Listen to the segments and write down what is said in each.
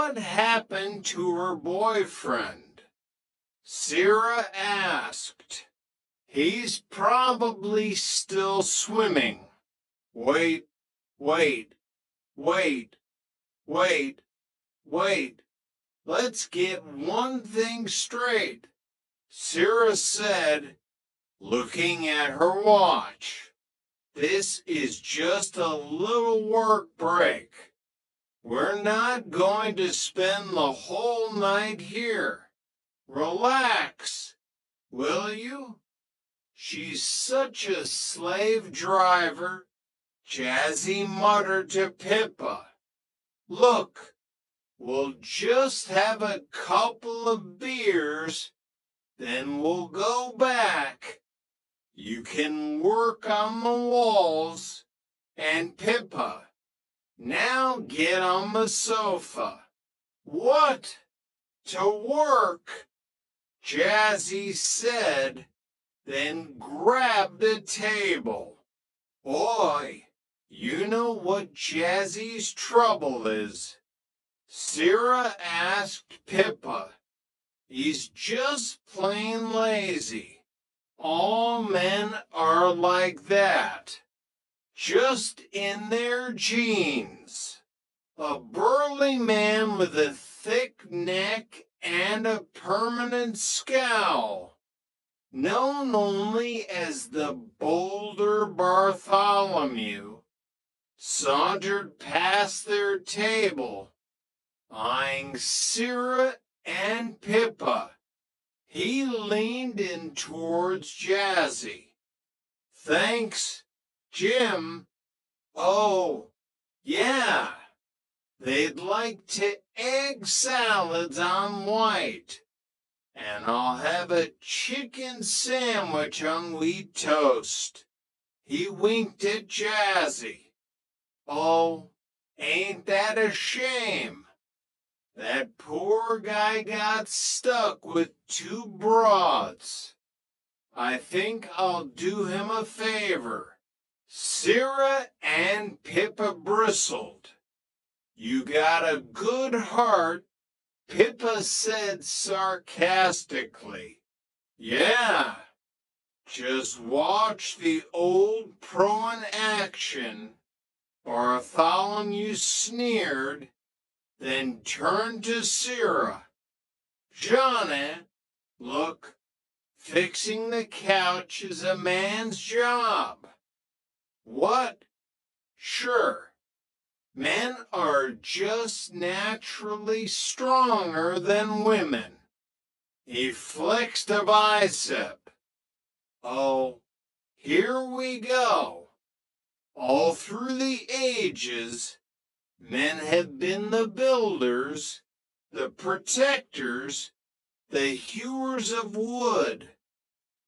what happened to her boyfriend? Sarah asked. He's probably still swimming. Wait, wait, wait, wait, wait. Let's get one thing straight, Sarah said, looking at her watch. This is just a little work break. We're not going to spend the whole night here. Relax, will you? She's such a slave driver, Jazzy muttered to Pippa. Look, we'll just have a couple of beers, then we'll go back. You can work on the walls, and Pippa, now get on the sofa. What? To work? Jazzy said, then grabbed the table. Boy, you know what Jazzy's trouble is? Sarah asked Pippa. He's just plain lazy. All men are like that. Just in their genes. A burly man with a thick neck and a permanent scowl, known only as the Boulder Bartholomew, sauntered past their table, eyeing Sarah and Pippa. He leaned in towards Jazzy. Thanks, Jim. Oh, yeah. They'd like to egg salads on white, and I'll have a chicken sandwich on wheat toast. He winked at Jazzy. Oh, ain't that a shame? That poor guy got stuck with two broads. I think I'll do him a favor. Sarah and Pippa bristled. You got a good heart, Pippa said sarcastically. Yeah, just watch the old pro in action. Bartholomew sneered, then turned to Sarah. Johnny, look, fixing the couch is a man's job. What? Sure. Men are just naturally stronger than women. He flexed a bicep. Oh, here we go. All through the ages, men have been the builders, the protectors, the hewers of wood,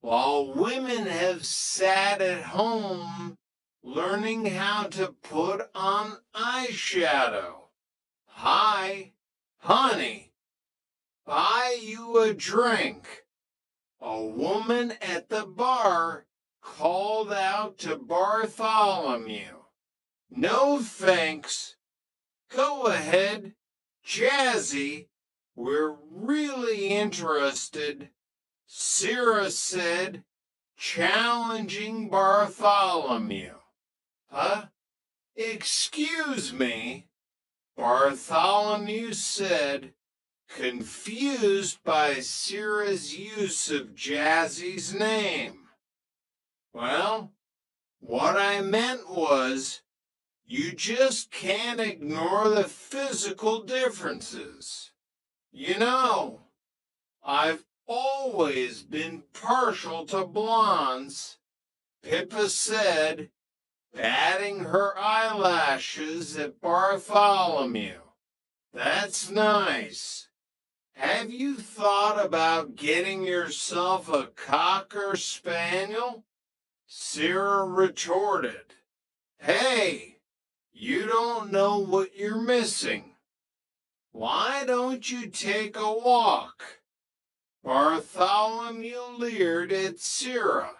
while women have sat at home learning how to put on eyeshadow. Hi, honey, buy you a drink. A woman at the bar called out to Bartholomew. No thanks. Go ahead, Jazzy, we're really interested, Sarah said, challenging Bartholomew. Huh? Excuse me, Bartholomew said, confused by Sarah's use of Jazzy's name. Well, what I meant was, you just can't ignore the physical differences. You know, I've always been partial to blondes, Pippa said, batting her eyelashes at Bartholomew. That's nice. Have you thought about getting yourself a cocker spaniel? Sarah retorted. Hey, you don't know what you're missing. Why don't you take a walk? Bartholomew leered at Sarah.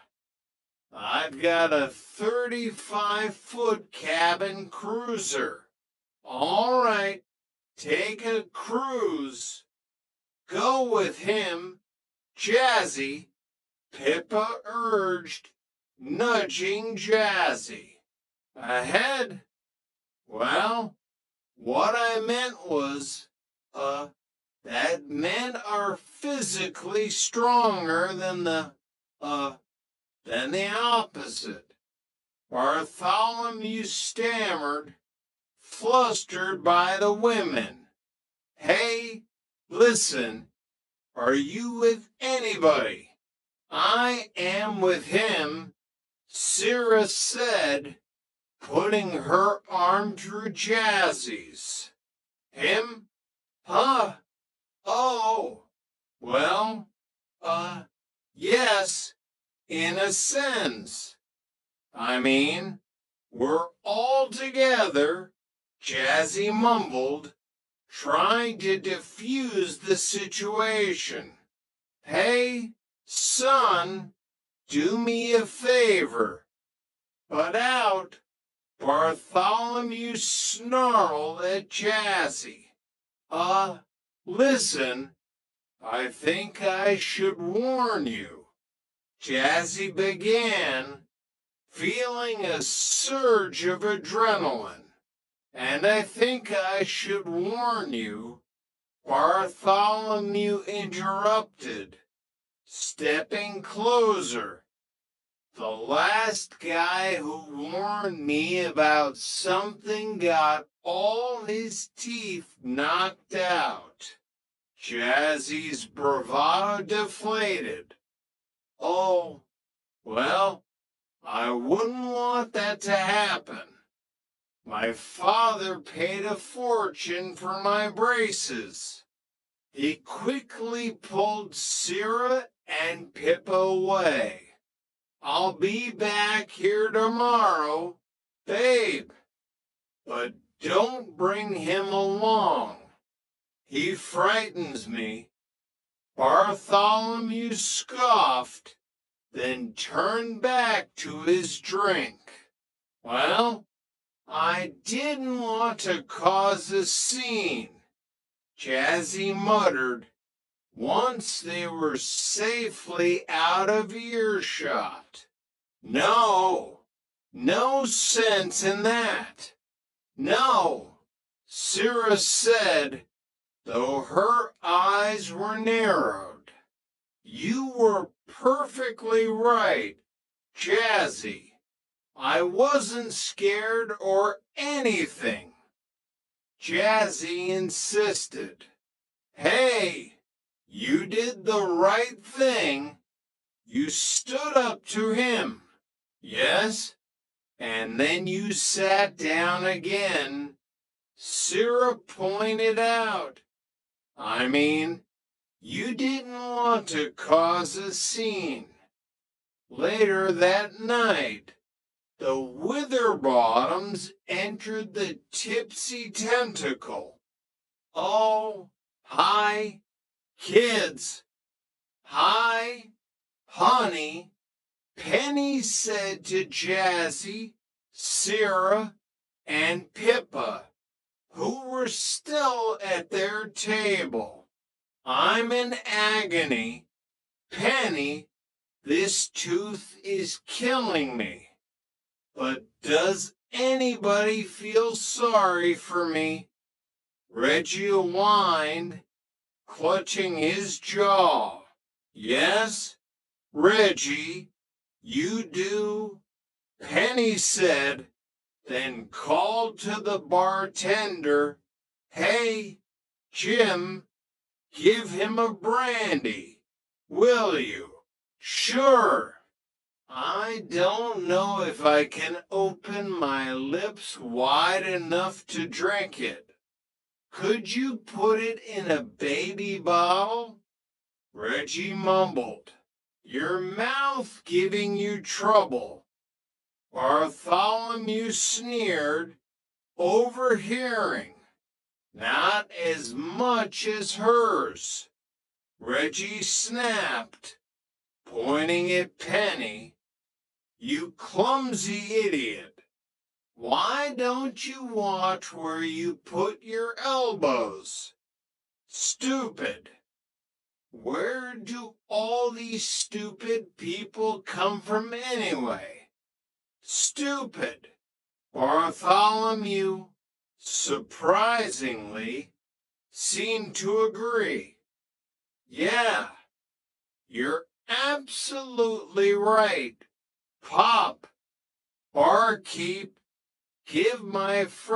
I've got a 35-foot cabin cruiser. All right, take a cruise. Go with him, Jazzy, Pippa urged, nudging Jazzy. Ahead? Well, what I meant was, that men are physically stronger than the opposite. Bartholomew stammered, flustered by the women. Hey, listen, are you with anybody? I am with him, Sarah said, putting her arm through Jazzy's. Him? Huh? Oh, well, yes, in a sense. I mean, we're all together, Jazzy mumbled, trying to defuse the situation. Hey, son, do me a favor. But out, Bartholomew snarled at Jazzy. Listen, I think I should warn you. Jazzy began, feeling a surge of adrenaline. And I think I should warn you, Bartholomew interrupted, stepping closer. The last guy who warned me about something got all his teeth knocked out. Jazzy's bravado deflated. Oh, well, I wouldn't want that to happen. My father paid a fortune for my braces. He quickly pulled Sarah and Pippa away. I'll be back here tomorrow, babe. But don't bring him along. He frightens me. Bartholomew scoffed, then turned back to his drink. Well, I didn't want to cause a scene, Jazzy muttered, once they were safely out of earshot. No sense in that. No, Sarah said, though her eyes were narrowed. You were perfectly right, Jazzy. I wasn't scared or anything. Jazzy insisted. Hey, you did the right thing. You stood up to him. Yes? And then you sat down again. Sarah pointed out. I mean, you didn't want to cause a scene. Later that night, the Witherbottoms entered the Tipsy Tentacle. Oh, hi, kids. Hi, honey, Penny said to Jazzy, Sarah, and Pippa, who were still at their table. I'm in agony. Penny, this tooth is killing me. But does anybody feel sorry for me? Reggie whined, clutching his jaw. Yes, Reggie, you do, Penny said, then called to the bartender, Hey, Jim, give him a brandy, will you? Sure. I don't know if I can open my lips wide enough to drink it. Could you put it in a baby bottle? Reggie mumbled. Your mouth giving you trouble. Bartholomew sneered, overhearing. Not as much as hers. Reggie snapped, pointing at Penny. You clumsy idiot. Why don't you watch where you put your elbows? Stupid. Where do all these stupid people come from anyway? Stupid. Bartholomew, surprisingly, seemed to agree. Yeah, you're absolutely right. Pop, barkeep, give my friend